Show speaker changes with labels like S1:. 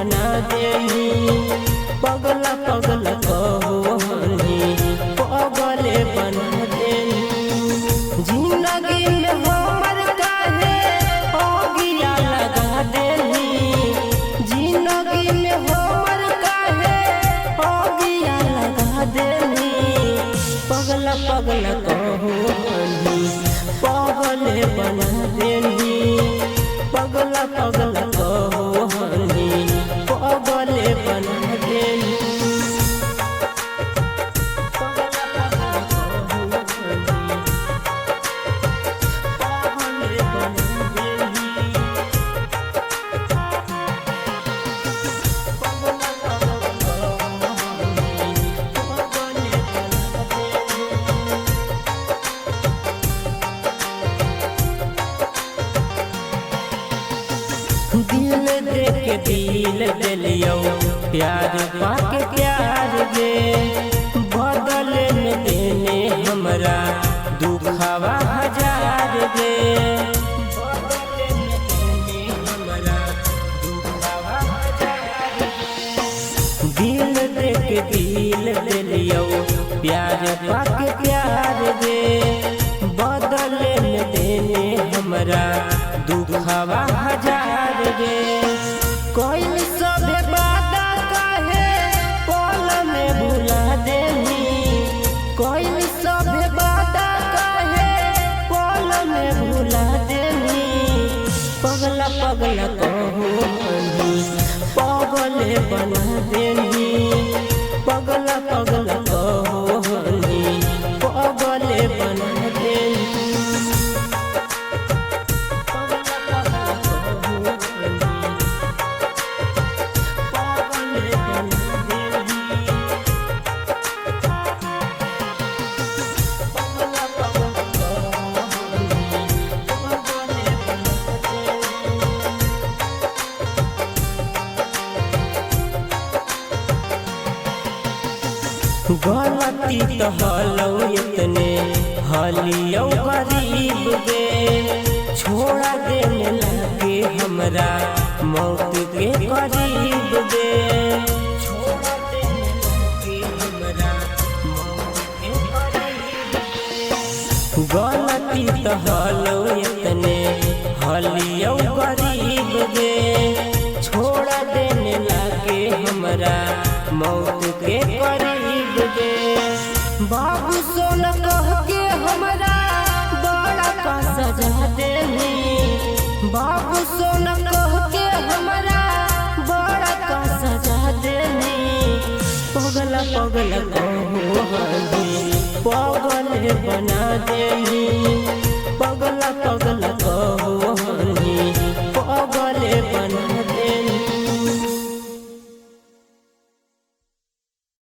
S1: बना देनी पगला पगला कहनी पगले बना देनी जिंदगी में हमर काहे अगिया लगा देनी जिंदगी में हमर काहे अगिया लगा देनी पगला पगला कहनी पगले बना देनी पगला पगला कहनी पगले बना देनी दिल दे के दिल दिलियो प्यार पाके प्यार दे बदले में देने हमरा दुखावा हजार दे बदले में देने हमरा दुखावा हजार दिल दे के दिल दिलियो प्यार पाके प्यार दे बदले में देने हमरा दुखावा हजार गे कोई सभे बादा काहे पल में भुला देनी कोई सभे बादा काहे पल में भुला देनी पगला पगला कहनी पगले बना देनी पगला पगला कहनी पगले बना देनी गलती तो हलो इतने हलियो गरीब गे छोड़ा देने लगे हमरा मौत के करीब गे छोड़ा देने लगे हमरा मौत के करीब गलती तो हलो इतने हलियो गरीब गे छोड़ा देने लगे हमरा मौत के करीब गे बाबू सोना कह के हमरा बड़ा का सजा देनी बाबू सोना कह के हमरा बड़ा का सजा देनी पगला पगला कहनी पगले बना देनी।